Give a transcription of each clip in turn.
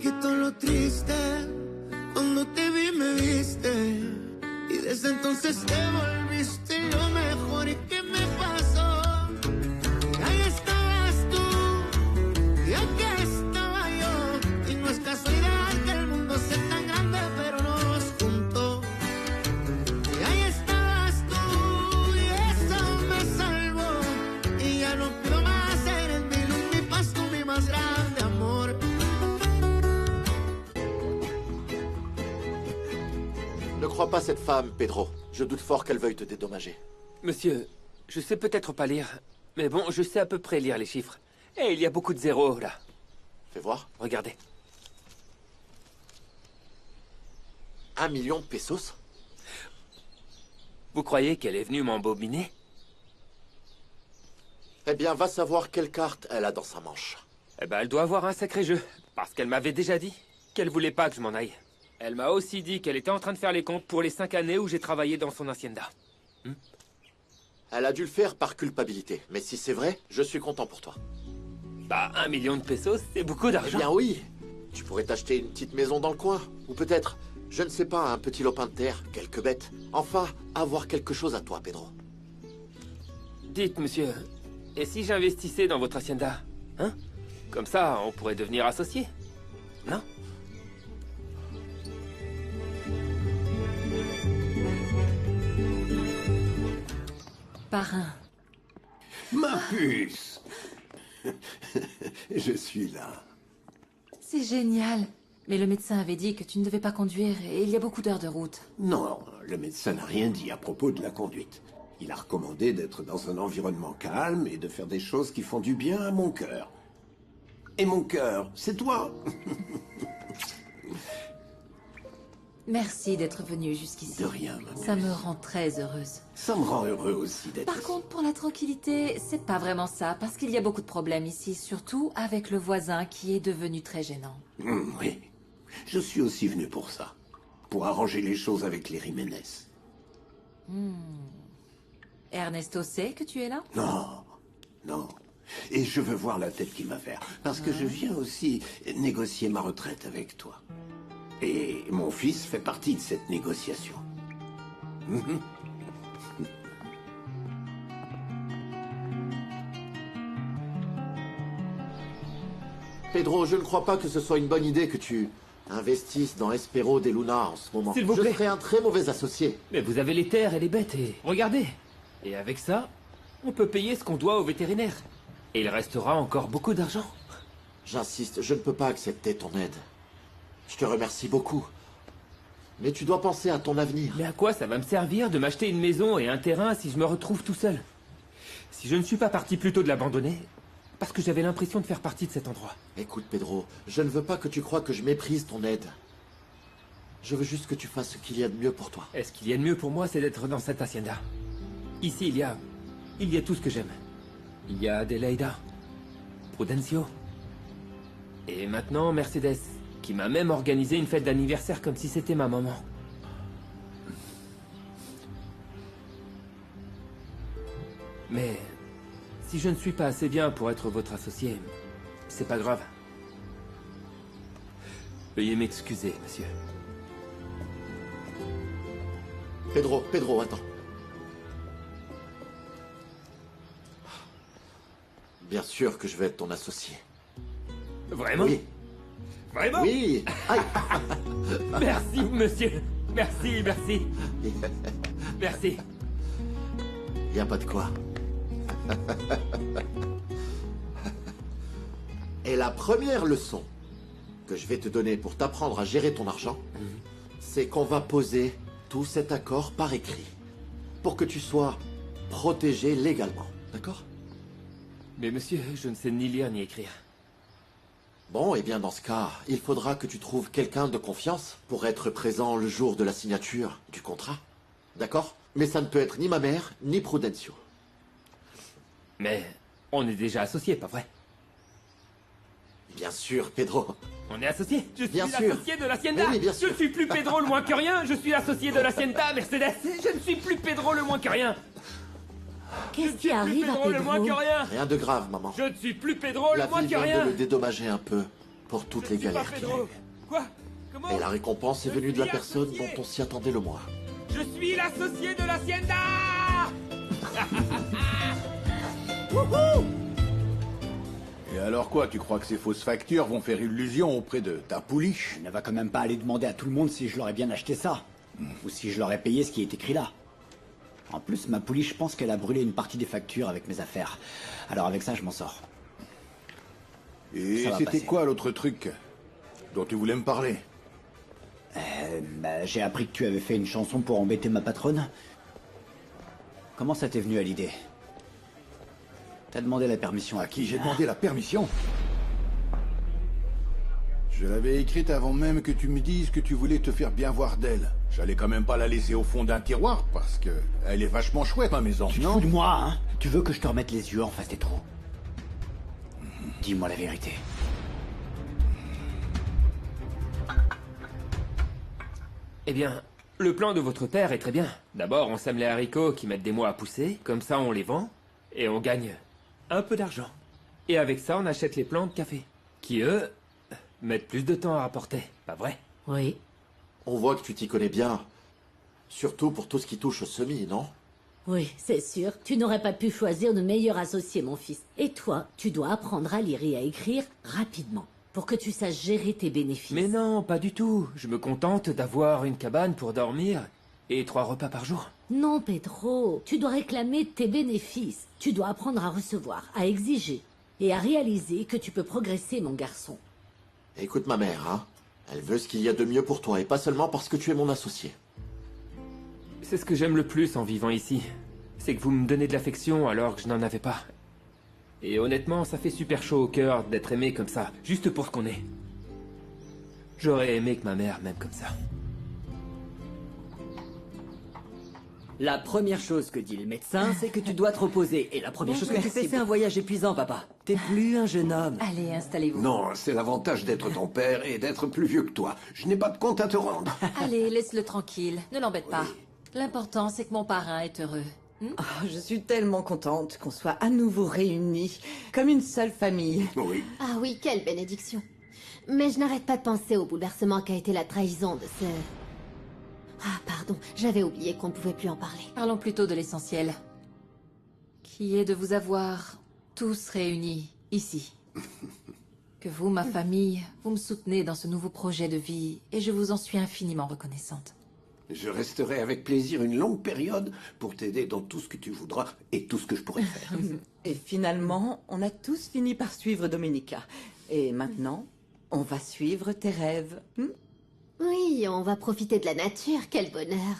quitó lo triste. Cuando te vi me viste. Y desde entonces te volviste lo mejor. ¿Y qué me pasó? Ahí estabas tú. Y aquí estaba yo. Y no es casualidad que el mundo sea tan grande, pero nos juntó. Y ahí estabas tú. Y eso me salvó. Y ya no pido más. Eres mi luz, mi paz, tú mi más grande amor. Ne crois pas cette femme, Pedro. Je doute fort qu'elle veuille te dédommager. Monsieur, je sais peut-être pas lire, mais bon, je sais à peu près lire les chiffres. Et il y a beaucoup de zéros, là. Fais voir. Regardez. 1 million de pesos? Vous croyez qu'elle est venue m'embobiner? Eh bien, va savoir quelle carte elle a dans sa manche. Eh ben, elle doit avoir un sacré jeu, parce qu'elle m'avait déjà dit qu'elle voulait pas que je m'en aille. Elle m'a aussi dit qu'elle était en train de faire les comptes pour les 5 années où j'ai travaillé dans son hacienda. Elle a dû le faire par culpabilité. Mais si c'est vrai, je suis content pour toi. Bah, 1 million de pesos, c'est beaucoup Eh d'argent. bien oui. Tu pourrais t'acheter une petite maison dans le coin. Ou peut-être, je ne sais pas, un petit lopin de terre, quelques bêtes. Enfin, avoir quelque chose à toi, Pedro. Dites, monsieur, et si j'investissais dans votre hacienda? Hein? Comme ça, on pourrait devenir associés. Non? Parrain. Ma puce. Je suis là. C'est génial. Mais le médecin avait dit que tu ne devais pas conduire et il y a beaucoup d'heures de route. Non, le médecin n'a rien dit à propos de la conduite. Il a recommandé d'être dans un environnement calme et de faire des choses qui font du bien à mon cœur. Et mon cœur, c'est toi. Merci d'être venu jusqu'ici. De rien, ma Ça puce. me rend très heureuse. Ça me rend heureux aussi d'être Par ici. contre, pour la tranquillité, c'est pas vraiment ça, parce qu'il y a beaucoup de problèmes ici, surtout avec le voisin qui est devenu très gênant. Oui, je suis aussi venu pour ça. Pour arranger les choses avec les Jiménez. Ernesto sait que tu es là? Non, non. Et je veux voir la tête qu'il va faire. Parce que je viens aussi négocier ma retraite avec toi. Et mon fils fait partie de cette négociation. Pedro, je ne crois pas que ce soit une bonne idée que tu investisses dans Espero de Luna en ce moment. S'il vous Je plaît. serais un très mauvais associé. Mais vous avez les terres et les bêtes et... Regardez. Et avec ça, on peut payer ce qu'on doit au vétérinaire. Et il restera encore beaucoup d'argent. J'insiste, je ne peux pas accepter ton aide. Je te remercie beaucoup. Mais tu dois penser à ton avenir. Mais à quoi ça va me servir de m'acheter une maison et un terrain si je me retrouve tout seul? Si je ne suis pas parti plus tôt de l'abandonner, parce que j'avais l'impression de faire partie de cet endroit. Écoute, Pedro, je ne veux pas que tu croies que je méprise ton aide. Je veux juste que tu fasses ce qu'il y a de mieux pour toi. Et ce qu'il y a de mieux pour moi, c'est d'être dans cette hacienda. Ici, il y a tout ce que j'aime. Il y a Adelaida, Prudencio, et maintenant Mercedes, qui m'a même organisé une fête d'anniversaire comme si c'était ma maman. Mais si je ne suis pas assez bien pour être votre associé, c'est pas grave. Veuillez m'excuser, monsieur. Pedro, attends. Bien sûr que je vais être ton associé. Vraiment? Oui. Vraiment? Oui. Aïe. Merci, monsieur. Merci. Merci. Y a pas de quoi. Et la première leçon que je vais te donner pour t'apprendre à gérer ton argent, c'est qu'on va poser tout cet accord par écrit. Pour que tu sois protégé légalement. D'accord? Mais monsieur, je ne sais ni lire ni écrire. Bon, eh bien dans ce cas, il faudra que tu trouves quelqu'un de confiance pour être présent le jour de la signature du contrat. D'accord? Mais ça ne peut être ni ma mère, ni Prudencio. Mais on est déjà associés, pas vrai? Bien sûr, Pedro. On est associés. Je suis Bien sûr. l'associé de l'hacienda. Oui, bien sûr. Je ne suis plus Pedro le moins que rien. Je suis l'associé de l'hacienda, Mercedes. Je ne suis plus Pedro le moins que rien. Qu'est-ce qui arrive à Pedro le moins que Pedro? rien. Rien de grave, maman. Je ne suis plus Pedro La le moins vie que vient rien. de le dédommager un peu, pour toutes les galères qu'il a eues. Quoi? Comment? Et la récompense est venue de la personne dont on s'y attendait le moins. Je suis l'associé de l'Hacienda! Et alors quoi, tu crois que ces fausses factures vont faire illusion auprès de ta pouliche? Je ne va quand même pas aller demander à tout le monde si je leur ai bien acheté ça. Ou si je leur ai payé ce qui est écrit là. En plus, ma pouliche pense qu'elle a brûlé une partie des factures avec mes affaires. Alors avec ça, je m'en sors. Et Ça va c'était passer. quoi l'autre truc dont tu voulais me parler? J'ai appris que tu avais fait une chanson pour embêter ma patronne. Comment ça t'est venu à l'idée? T'as demandé la permission à qui? J'ai demandé la permission. Je l'avais écrite avant même que tu me dises que tu voulais te faire bien voir d'elle. J'allais quand même pas la laisser au fond d'un tiroir parce que elle est vachement chouette, ma maison. Tu te fous de moi, hein? Tu veux que je te remette les yeux en face des trous? Dis-moi la vérité. Eh bien, le plan de votre père est très bien. D'abord, on sème les haricots qui mettent des mois à pousser, comme ça on les vend, et on gagne un peu d'argent. Et avec ça, on achète les plants de café, qui eux, mettent plus de temps à rapporter, pas vrai? Oui. On voit que tu t'y connais bien. Surtout pour tout ce qui touche au semis, non? Oui, c'est sûr. Tu n'aurais pas pu choisir de meilleur associé, mon fils. Et toi, tu dois apprendre à lire et à écrire rapidement, pour que tu saches gérer tes bénéfices. Mais non, pas du tout. Je me contente d'avoir une cabane pour dormir et 3 repas par jour. Non, Pedro, tu dois réclamer tes bénéfices. Tu dois apprendre à recevoir, à exiger, et à réaliser que tu peux progresser, mon garçon. Écoute ma mère, hein. Elle veut ce qu'il y a de mieux pour toi, et pas seulement parce que tu es mon associé. C'est ce que j'aime le plus en vivant ici. C'est que vous me donnez de l'affection alors que je n'en avais pas. Et honnêtement, ça fait super chaud au cœur d'être aimé comme ça, juste pour ce qu'on est. J'aurais aimé que ma mère m'aime comme ça. La première chose que dit le médecin, c'est que tu dois te reposer. Et la première chose que tu fais, c'est un voyage épuisant, papa. T'es plus un jeune homme. Allez, installez-vous. Non, c'est l'avantage d'être ton père et d'être plus vieux que toi. Je n'ai pas de compte à te rendre. Allez, laisse-le tranquille. Ne l'embête pas. L'important, c'est que mon parrain est heureux. Oh, je suis tellement contente qu'on soit à nouveau réunis, comme une seule famille. Oui. Ah oui, quelle bénédiction. Mais je n'arrête pas de penser au bouleversement qu'a été la trahison de ce... Ah, pardon, j'avais oublié qu'on ne pouvait plus en parler. Parlons plutôt de l'essentiel. Qui est de vous avoir tous réunis ici. Que vous, ma famille, vous me soutenez dans ce nouveau projet de vie, et je vous en suis infiniment reconnaissante. Je resterai avec plaisir une longue période pour t'aider dans tout ce que tu voudras et tout ce que je pourrai faire. Et finalement, on a tous fini par suivre Dominica. Et maintenant, on va suivre tes rêves. Oui, on va profiter de la nature, quel bonheur.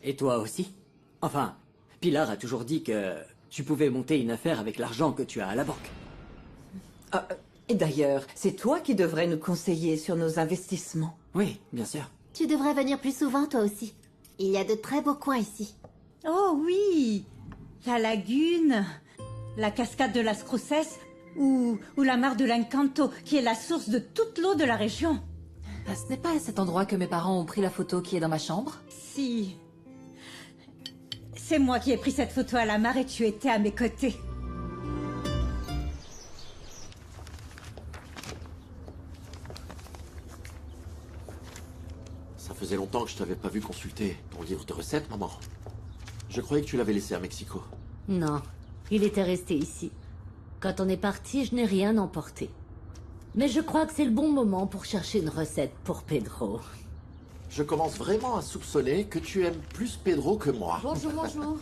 Et toi aussi? Enfin, Pilar a toujours dit que tu pouvais monter une affaire avec l'argent que tu as à la banque. Ah, et d'ailleurs, c'est toi qui devrais nous conseiller sur nos investissements. Oui, bien sûr. Tu devrais venir plus souvent, toi aussi. Il y a de très beaux coins ici. Oh oui, la lagune, la cascade de Las Cruces ou la mare de l'Encanto, qui est la source de toute l'eau de la région. Ah, ce n'est pas à cet endroit que mes parents ont pris la photo qui est dans ma chambre? Si. C'est moi qui ai pris cette photo à la mare et tu étais à mes côtés. Ça faisait longtemps que je t'avais pas vu consulter ton livre de recettes, maman. Je croyais que tu l'avais laissé à Mexico. Non, il était resté ici. Quand on est parti, je n'ai rien emporté. Mais je crois que c'est le bon moment pour chercher une recette pour Pedro. Je commence vraiment à soupçonner que tu aimes plus Pedro que moi. Bonjour, bonjour.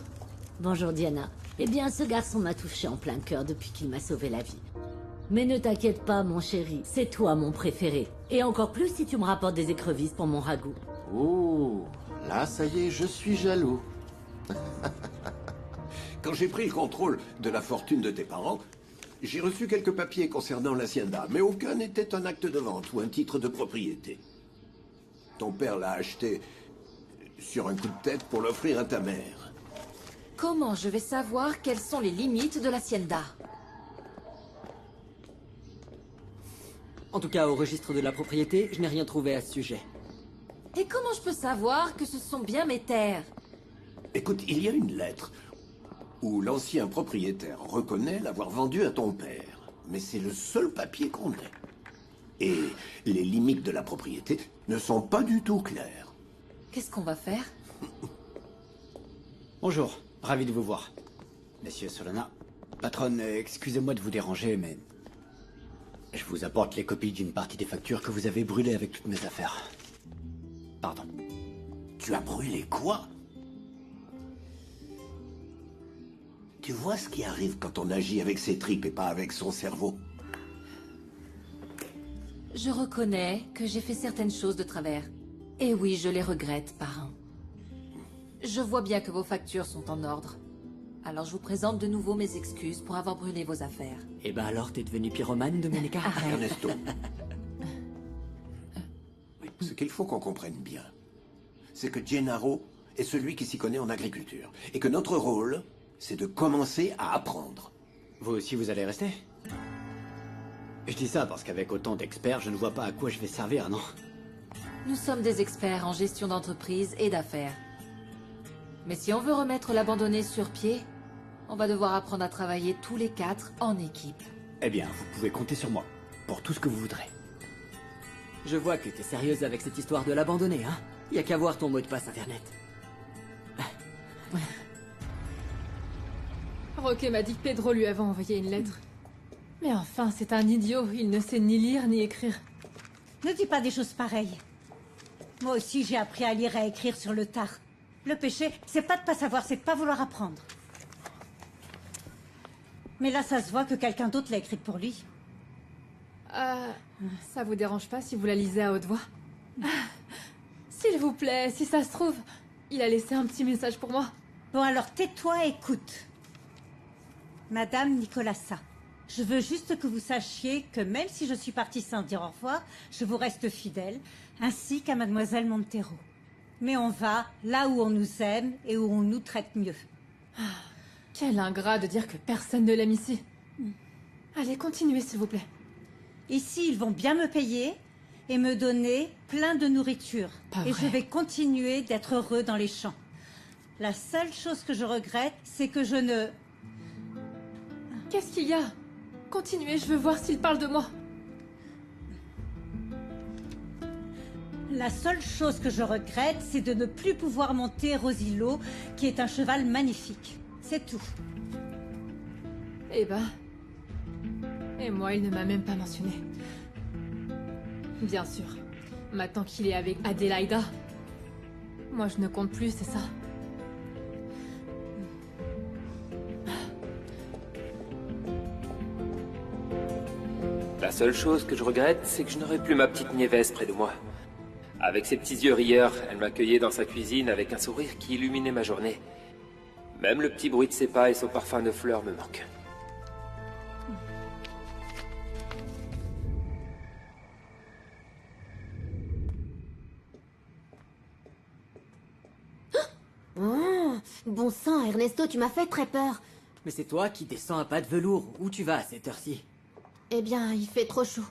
Bonjour Diana. Eh bien, ce garçon m'a touché en plein cœur depuis qu'il m'a sauvé la vie. Mais ne t'inquiète pas, mon chéri, c'est toi mon préféré. Et encore plus si tu me rapportes des écrevisses pour mon ragoût. Ouh, là ça y est, je suis jaloux. Quand j'ai pris le contrôle de la fortune de tes parents, j'ai reçu quelques papiers concernant l'hacienda, mais aucun n'était un acte de vente ou un titre de propriété. Ton père l'a acheté sur un coup de tête pour l'offrir à ta mère. Comment je vais savoir quelles sont les limites de l'hacienda? En tout cas, au registre de la propriété, je n'ai rien trouvé à ce sujet. Et comment je peux savoir que ce sont bien mes terres? Écoute, il y a une lettre où l'ancien propriétaire reconnaît l'avoir vendu à ton père. Mais c'est le seul papier qu'on ait. Et les limites de la propriété ne sont pas du tout claires. Qu'est-ce qu'on va faire? Bonjour, ravi de vous voir. Monsieur Solana. Patronne, excusez-moi de vous déranger, mais... je vous apporte les copies d'une partie des factures que vous avez brûlées avec toutes mes affaires. Pardon. Tu as brûlé quoi? Tu vois ce qui arrive quand on agit avec ses tripes et pas avec son cerveau? Je reconnais que j'ai fait certaines choses de travers. Et oui, je les regrette, parrain. Je vois bien que vos factures sont en ordre. Alors je vous présente de nouveau mes excuses pour avoir brûlé vos affaires. Eh ben alors, t'es devenu pyromane, Domenica? Ernesto. Ce qu'il faut qu'on comprenne bien, c'est que Gennaro est celui qui s'y connaît en agriculture. Et que notre rôle, c'est de commencer à apprendre. Vous aussi, vous allez rester? Je dis ça parce qu'avec autant d'experts, je ne vois pas à quoi je vais servir, non? Nous sommes des experts en gestion d'entreprise et d'affaires. Mais si on veut remettre l'abandonné sur pied, on va devoir apprendre à travailler tous les 4 en équipe. Eh bien, vous pouvez compter sur moi, pour tout ce que vous voudrez. Je vois que t'es sérieuse avec cette histoire de l'abandonner, hein? Y a qu'à voir ton mot de passe internet. Roque m'a dit que Pedro lui avait envoyé une lettre. Mais enfin, c'est un idiot, il ne sait ni lire ni écrire. Ne dis pas des choses pareilles. Moi aussi, j'ai appris à lire et à écrire sur le tard. Le péché, c'est pas de pas savoir, c'est de pas vouloir apprendre. Mais là, ça se voit que quelqu'un d'autre l'a écrite pour lui. Ça vous dérange pas si vous la lisez à haute voix? S'il vous plaît, si ça se trouve, il a laissé un petit message pour moi. Bon, alors tais-toi et écoute. Madame Nicolassa, je veux juste que vous sachiez que même si je suis partie sans dire au revoir, je vous reste fidèle, ainsi qu'à Mademoiselle Montero. Mais on va là où on nous aime et où on nous traite mieux. Quel ingrat de dire que personne ne l'aime ici. Allez, continuez s'il vous plaît. Ici, ils vont bien me payer et me donner plein de nourriture. Pas et vrai. je vais continuer d'être heureux dans les champs. La seule chose que je regrette, c'est que je ne... Qu'est-ce qu'il y a? Continuez, je veux voir s'il parle de moi. La seule chose que je regrette, c'est de ne plus pouvoir monter Rosilo, qui est un cheval magnifique. C'est tout. Eh ben... Et moi, il ne m'a même pas mentionné. Bien sûr. Maintenant qu'il est avec Adélaïda. Moi, je ne compte plus, c'est ça? La seule chose que je regrette, c'est que je n'aurai plus ma petite Nieves près de moi. Avec ses petits yeux rieurs, elle m'accueillait dans sa cuisine avec un sourire qui illuminait ma journée. Même le petit bruit de ses pas et son parfum de fleurs me manquent. Oh, bon sang, Ernesto, tu m'as fait très peur. Mais c'est toi qui descends à pas de velours. Où tu vas à cette heure-ci? Eh bien, il fait trop chaud.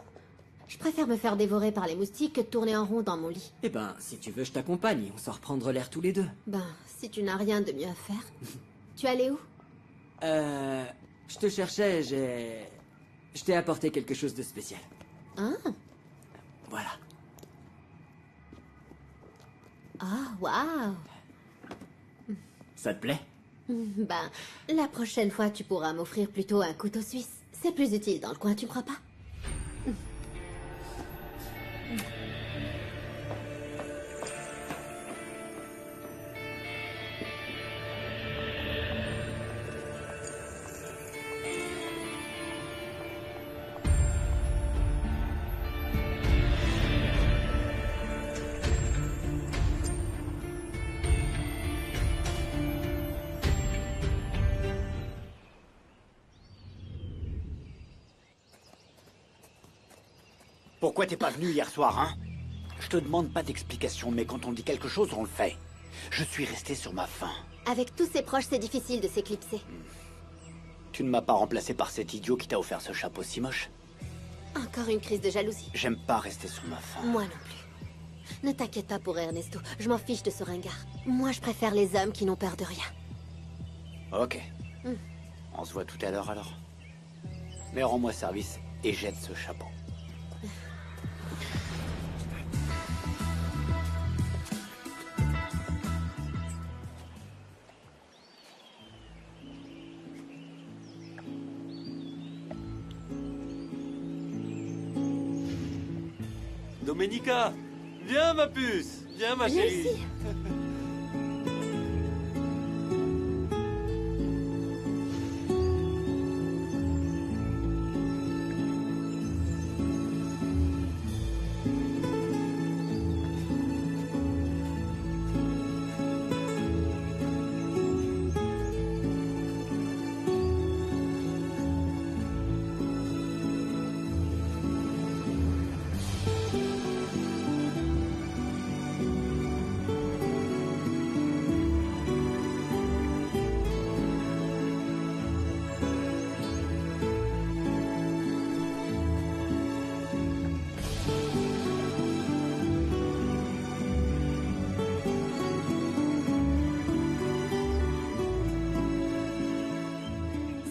Je préfère me faire dévorer par les moustiques que de tourner en rond dans mon lit. Eh ben, si tu veux, je t'accompagne et on sort prendre l'air tous les deux. Ben, si tu n'as rien de mieux à faire. Tu allais où? Je te cherchais, Je t'ai apporté quelque chose de spécial. Ah. Voilà. Ah, waouh. Ça te plaît? Ben, la prochaine fois, tu pourras m'offrir plutôt un couteau suisse. C'est plus utile dans le coin, tu crois pas? Pourquoi t'es pas venu hier soir, hein? Je te demande pas d'explication, mais quand on dit quelque chose, on le fait. Je suis resté sur ma faim. Avec tous ses proches, c'est difficile de s'éclipser. Tu ne m'as pas remplacé par cet idiot qui t'a offert ce chapeau si moche. Encore une crise de jalousie. J'aime pas rester sur ma faim. Moi non plus. Ne t'inquiète pas pour Ernesto, je m'en fiche de ce ringard. Moi, je préfère les hommes qui n'ont peur de rien. Ok. On se voit tout à l'heure alors. Mais rends-moi service et jette ce chapeau. Domenica, viens ma puce, viens ma Viens chérie. ici.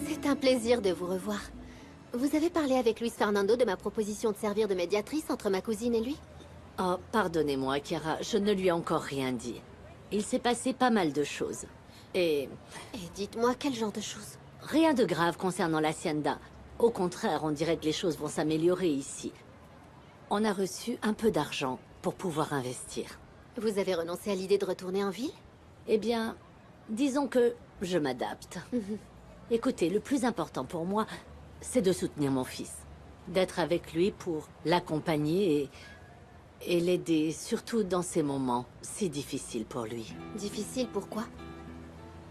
C'est un plaisir de vous revoir. Vous avez parlé avec Luis Fernando de ma proposition de servir de médiatrice entre ma cousine et lui? Oh, pardonnez-moi, Chiara, je ne lui ai encore rien dit. Il s'est passé pas mal de choses. Et dites-moi, quel genre de choses? Rien de grave concernant l'Hacienda. Au contraire, on dirait que les choses vont s'améliorer ici. On a reçu un peu d'argent pour pouvoir investir. Vous avez renoncé à l'idée de retourner en ville? Eh bien, disons que je m'adapte. Écoutez, le plus important pour moi, c'est de soutenir mon fils. D'être avec lui pour l'accompagner et l'aider, surtout dans ces moments si difficiles pour lui. Difficile, pourquoi?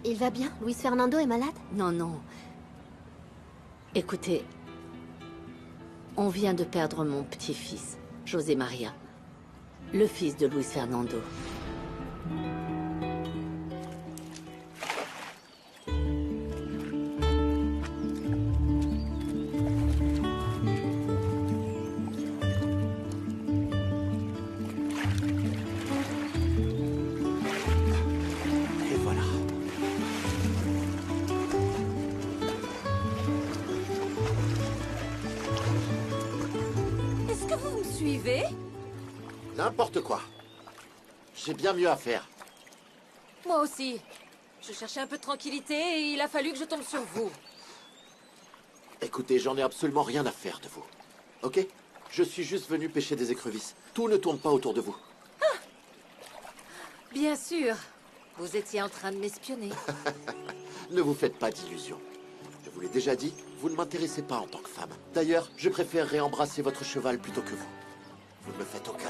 Il va bien? Luis Fernando est malade? Non, non. Écoutez, on vient de perdre mon petit-fils, José Maria, le fils de Luis Fernando. N'importe quoi. J'ai bien mieux à faire. Moi aussi. Je cherchais un peu de tranquillité et il a fallu que je tombe sur vous. Écoutez, j'en ai absolument rien à faire de vous. Ok? Je suis juste venu pêcher des écrevisses. Tout ne tourne pas autour de vous. Ah! Bien sûr. Vous étiez en train de m'espionner. Ne vous faites pas d'illusions. Je vous l'ai déjà dit, vous ne m'intéressez pas en tant que femme. D'ailleurs, je préférerais embrasser votre cheval plutôt que vous. Vous ne me faites aucun